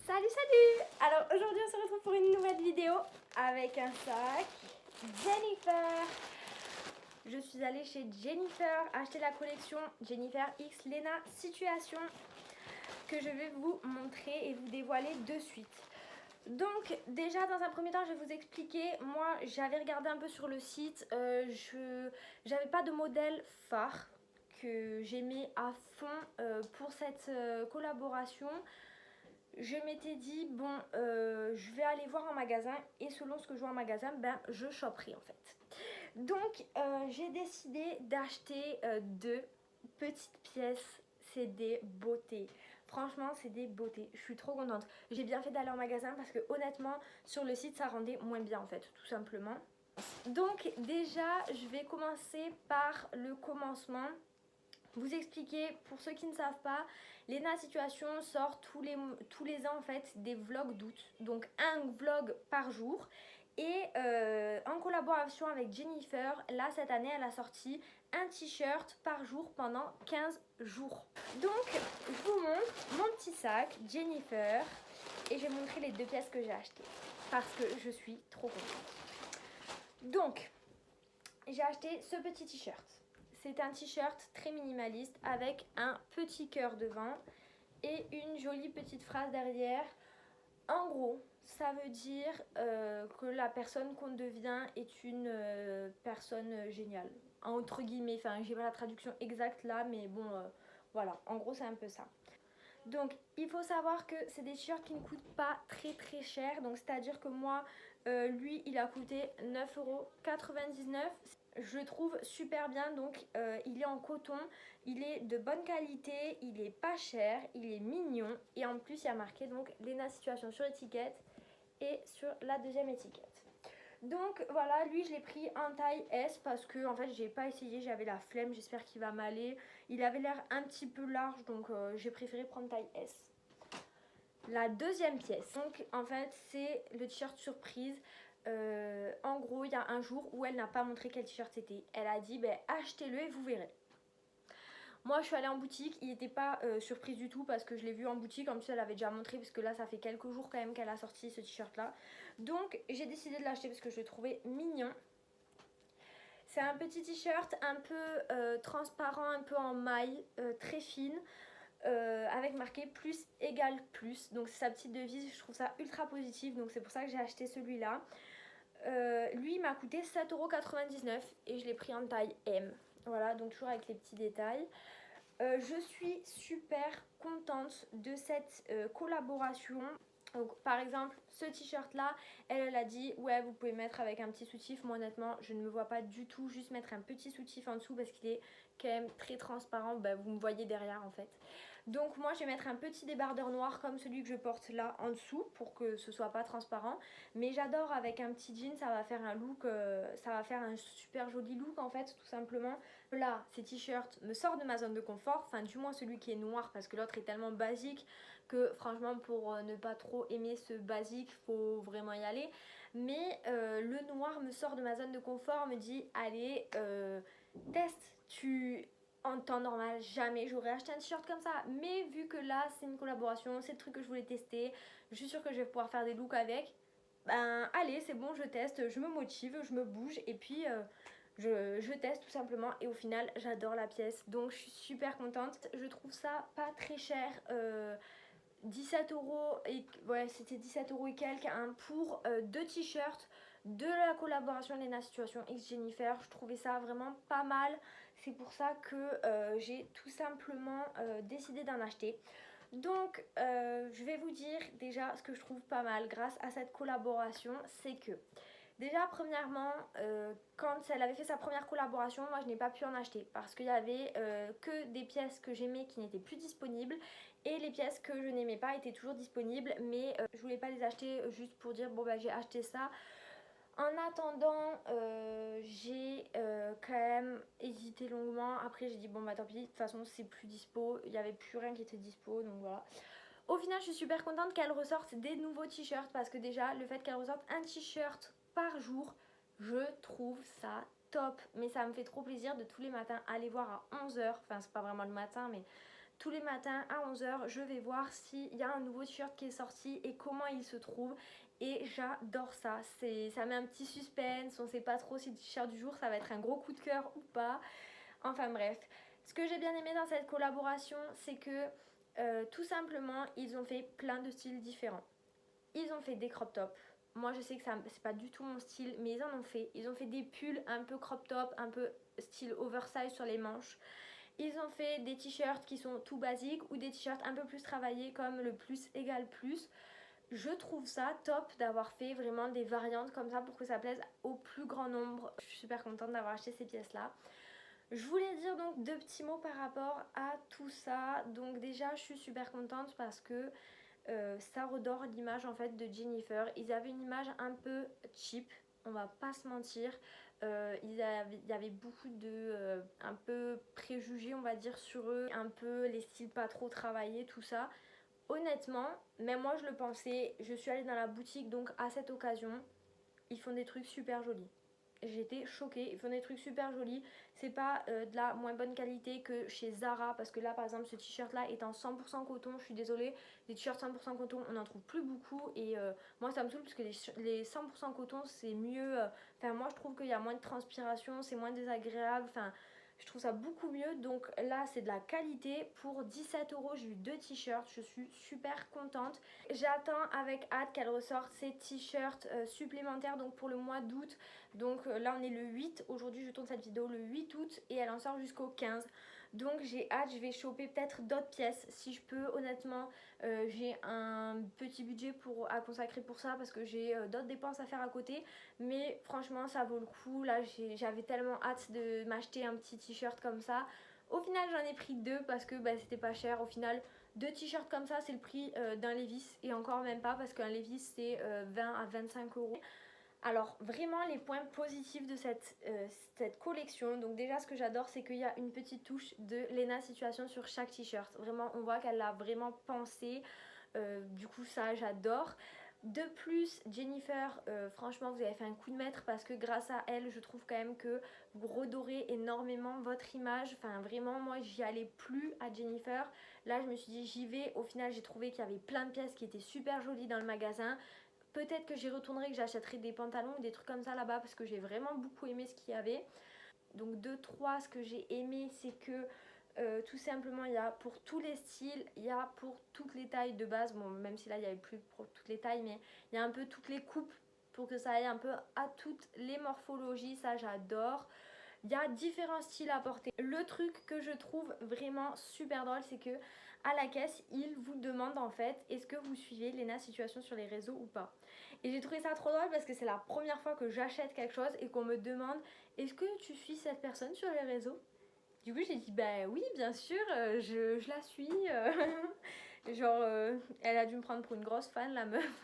Salut salut! Alors aujourd'hui on se retrouve pour une nouvelle vidéo avec un sac Jennifer. Je suis allée chez Jennifer acheter la collection Jennifer X Lena Situation que je vais vous montrer et vous dévoiler de suite. Donc déjà dans un premier temps je vais vous expliquer, moi j'avais regardé un peu sur le site, j'avais pas de modèle phare que j'aimais à fond pour cette collaboration. Je m'étais dit bon je vais aller voir en magasin et selon ce que je vois en magasin ben je choperai en fait. Donc j'ai décidé d'acheter deux petites pièces, c'est des beautés. Franchement c'est des beautés, je suis trop contente. J'ai bien fait d'aller en magasin parce que honnêtement sur le site ça rendait moins bien en fait tout simplement. Donc déjà je vais commencer par le commencement. Vous expliquer, pour ceux qui ne savent pas, Lena Situation sort tous les ans en fait des vlogs d'août, donc un vlog par jour. Et en collaboration avec Jennifer, là cette année elle a sorti un t-shirt par jour pendant 15 jours. Donc je vous montre mon petit sac Jennifer et je vais vous montrer les deux pièces que j'ai achetées parce que je suis trop contente. Donc j'ai acheté ce petit t-shirt. C'est un t-shirt très minimaliste avec un petit cœur devant et une jolie petite phrase derrière. En gros, ça veut dire que la personne qu'on devient est une personne géniale. Entre guillemets, enfin j'ai pas la traduction exacte là, mais bon, voilà, en gros c'est un peu ça. Donc il faut savoir que c'est des t-shirts qui ne coûtent pas très cher. Donc c'est à dire que moi, lui il a coûté 9,99 €. Je le trouve super bien, donc il est en coton, il est de bonne qualité, il est pas cher, il est mignon et en plus il y a marqué donc Lena Situation sur l'étiquette et sur la deuxième étiquette. Donc voilà, lui je l'ai pris en taille S parce que en fait j'ai pas essayé, j'avais la flemme, j'espère qu'il va m'aller. Il avait l'air un petit peu large donc j'ai préféré prendre taille S. La deuxième pièce, donc en fait c'est le t-shirt surprise. En gros il y a un jour où elle n'a pas montré quel t-shirt c'était. Elle a dit ben, achetez-le et vous verrez. Moi je suis allée en boutique, il n'était pas surprise du tout parce que je l'ai vu en boutique. En plus elle avait déjà montré parce que là ça fait quelques jours quand même qu'elle a sorti ce t-shirt là. Donc j'ai décidé de l'acheter parce que je le trouvais mignon. C'est un petit t-shirt un peu transparent, un peu en maille, très fine. Avec marqué plus égale plus, donc c'est sa petite devise, je trouve ça ultra positif, donc c'est pour ça que j'ai acheté celui-là. Lui il m'a coûté 7,99 € et je l'ai pris en taille M, voilà, donc toujours avec les petits détails. Je suis super contente de cette collaboration. Donc, par exemple ce t-shirt là, elle a dit ouais vous pouvez mettre avec un petit soutif. Moi honnêtement je ne me vois pas du tout juste mettre un petit soutif en dessous parce qu'il est quand même très transparent, bah, vous me voyez derrière en fait. Donc moi je vais mettre un petit débardeur noir comme celui que je porte là en dessous pour que ce soit pas transparent. Mais j'adore avec un petit jean, ça va faire un look, ça va faire un super joli look en fait tout simplement. Là ces t-shirts me sortent de ma zone de confort, enfin du moins celui qui est noir parce que l'autre est tellement basique que franchement pour ne pas trop aimer ce basique faut vraiment y aller. Mais le noir me sort de ma zone de confort, me dit allez teste, en temps normal, jamais j'aurais acheté un t-shirt comme ça. Mais vu que là, c'est une collaboration, c'est le truc que je voulais tester, je suis sûre que je vais pouvoir faire des looks avec. Ben allez, c'est bon, je teste, je me motive, je me bouge et puis je teste tout simplement. Et au final, j'adore la pièce, donc je suis super contente. Je trouve ça pas très cher. 17 € et ouais c'était 17 € et quelques hein, pour deux t-shirts de la collaboration Lena Situation X Jennifer. Je trouvais ça vraiment pas mal, c'est pour ça que j'ai tout simplement décidé d'en acheter. Donc je vais vous dire déjà ce que je trouve pas mal grâce à cette collaboration, c'est que déjà premièrement quand elle avait fait sa première collaboration, moi je n'ai pas pu en acheter parce qu'il y avait que des pièces que j'aimais qui n'étaient plus disponibles et les pièces que je n'aimais pas étaient toujours disponibles, mais je voulais pas les acheter juste pour dire bon bah j'ai acheté ça. En attendant, j'ai quand même hésité longuement. Après j'ai dit bon bah tant pis, de toute façon c'est plus dispo, il n'y avait plus rien qui était dispo, donc voilà. Au final je suis super contente qu'elle ressorte des nouveaux t-shirts parce que déjà le fait qu'elle ressorte un t-shirt par jour, je trouve ça top. Mais ça me fait trop plaisir de tous les matins aller voir à 11 h, enfin c'est pas vraiment le matin mais tous les matins à 11h, je vais voir s'il y a un nouveau t-shirt qui est sorti et comment il se trouve. Et j'adore ça, ça met un petit suspense, on sait pas trop si le t-shirt du jour ça va être un gros coup de cœur ou pas. Enfin bref, ce que j'ai bien aimé dans cette collaboration, c'est que tout simplement, ils ont fait plein de styles différents. Ils ont fait des crop tops. Moi, je sais que c'est pas du tout mon style, mais ils en ont fait. Ils ont fait des pulls un peu crop top, un peu style oversize sur les manches. Ils ont fait des t-shirts qui sont tout basiques ou des t-shirts un peu plus travaillés comme le plus égale plus. Je trouve ça top d'avoir fait vraiment des variantes comme ça pour que ça plaise au plus grand nombre. Je suis super contente d'avoir acheté ces pièces-là. Je voulais dire donc 2 petits mots par rapport à tout ça. Donc déjà, je suis super contente parce que ça redore l'image en fait de Jennifer. Ils avaient une image un peu cheap, on va pas se mentir. Il y avait beaucoup de un peu préjugés on va dire sur eux, un peu les styles pas trop travaillés, tout ça. Honnêtement, même moi je le pensais, je suis allée dans la boutique donc à cette occasion, ils font des trucs super jolis. J'étais choquée, ils font des trucs super jolis. C'est pas de la moins bonne qualité que chez Zara, parce que là par exemple ce t-shirt là est en 100% coton, je suis désolée, les t-shirts 100% coton on n'en trouve plus beaucoup et moi ça me saoule parce que les 100% coton c'est mieux, enfin moi je trouve qu'il y a moins de transpiration, c'est moins désagréable, enfin je trouve ça beaucoup mieux. Donc là c'est de la qualité. Pour 17 €, j'ai eu 2 t-shirts, je suis super contente. J'attends avec hâte qu'elle ressorte ces t-shirts supplémentaires donc pour le mois d'août. Donc là on est le 8, aujourd'hui je tourne cette vidéo le 8 août et elle en sort jusqu'au 15. Donc j'ai hâte, je vais choper peut-être d'autres pièces si je peux. Honnêtement j'ai un petit budget à consacrer pour ça parce que j'ai d'autres dépenses à faire à côté. Mais franchement ça vaut le coup. Là j'avais tellement hâte de m'acheter un petit t-shirt comme ça. Au final j'en ai pris 2 parce que c'était pas cher. Au final 2 t-shirts comme ça c'est le prix d'un Levi's et encore même pas parce qu'un Levi's c'est 20 à 25 €. Alors vraiment les points positifs de cette collection, donc déjà ce que j'adore c'est qu'il y a une petite touche de Lena Situation sur chaque t-shirt. Vraiment on voit qu'elle l'a vraiment pensé, du coup ça j'adore. De plus Jennifer, franchement vous avez fait un coup de maître parce que grâce à elle je trouve quand même que vous redorez énormément votre image. Enfin vraiment moi j'y allais plus à Jennifer, là je me suis dit j'y vais. Au final j'ai trouvé qu'il y avait plein de pièces qui étaient super jolies dans le magasin. Peut-être que j'y retournerai, que j'achèterai des pantalons ou des trucs comme ça là-bas parce que j'ai vraiment beaucoup aimé ce qu'il y avait. Donc 2-3, ce que j'ai aimé c'est que tout simplement il y a pour tous les styles, il y a pour toutes les tailles de base. Bon même si là il n'y avait plus pour toutes les tailles, mais il y a un peu toutes les coupes pour que ça aille un peu à toutes les morphologies, ça j'adore. Il y a différents styles à porter. Le truc que je trouve vraiment super drôle c'est que à la caisse, ils vous demandent en fait est-ce que vous suivez Lena Situation sur les réseaux ou pas. Et j'ai trouvé ça trop drôle parce que c'est la première fois que j'achète quelque chose et qu'on me demande est-ce que tu suis cette personne sur les réseaux. Du coup j'ai dit bah oui bien sûr, je la suis. Genre elle a dû me prendre pour une grosse fan la meuf.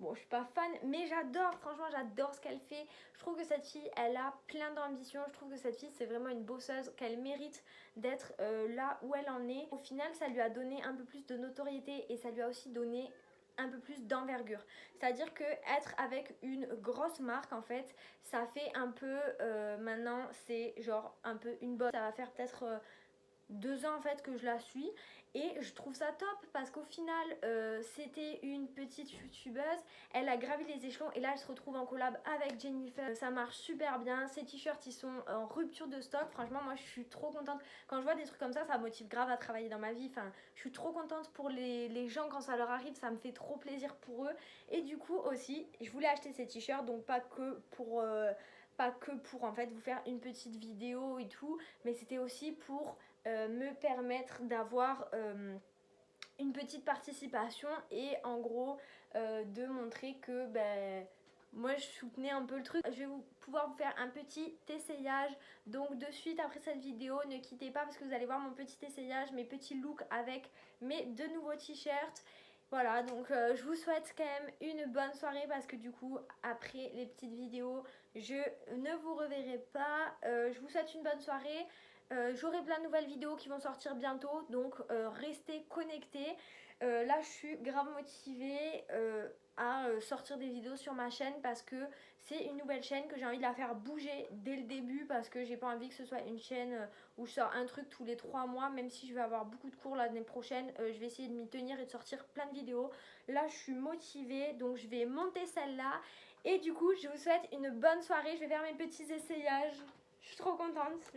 Bon, je suis pas fan, mais j'adore, franchement, j'adore ce qu'elle fait. Je trouve que cette fille, elle a plein d'ambition. Je trouve que cette fille, c'est vraiment une bosseuse, qu'elle mérite d'être là où elle en est. Au final, ça lui a donné un peu plus de notoriété et ça lui a aussi donné un peu plus d'envergure. C'est-à-dire que être avec une grosse marque, en fait, ça fait un peu, maintenant, c'est genre un peu une bosse. Ça va faire peut-être 2 ans en fait que je la suis et je trouve ça top parce qu'au final c'était une petite youtubeuse, elle a gravi les échelons et là elle se retrouve en collab avec Jennifer, ça marche super bien. Ces t-shirts ils sont en rupture de stock, franchement moi je suis trop contente quand je vois des trucs comme ça me motive grave à travailler dans ma vie. Enfin je suis trop contente pour les gens quand ça leur arrive, ça me fait trop plaisir pour eux. Et du coup aussi je voulais acheter ces t-shirts, donc pas que pour en fait vous faire une petite vidéo et tout, mais c'était aussi pour me permettre d'avoir une petite participation et en gros de montrer que moi je soutenais un peu le truc. Je vais pouvoir vous faire un petit essayage donc de suite après cette vidéo. Ne quittez pas parce que vous allez voir mon petit essayage, mes petits looks avec mes 2 nouveaux t-shirts. Voilà, donc je vous souhaite quand même une bonne soirée parce que du coup après les petites vidéos je ne vous reverrai pas. Je vous souhaite une bonne soirée. J'aurai plein de nouvelles vidéos qui vont sortir bientôt, donc restez connectés. Là je suis grave motivée à sortir des vidéos sur ma chaîne parce que c'est une nouvelle chaîne que j'ai envie de la faire bouger dès le début, parce que j'ai pas envie que ce soit une chaîne où je sors un truc tous les 3 mois. Même si je vais avoir beaucoup de cours l'année prochaine, je vais essayer de m'y tenir et de sortir plein de vidéos. Là je suis motivée, donc je vais monter celle-là. Et du coup je vous souhaite une bonne soirée. Je vais faire mes petits essayages. Je suis trop contente.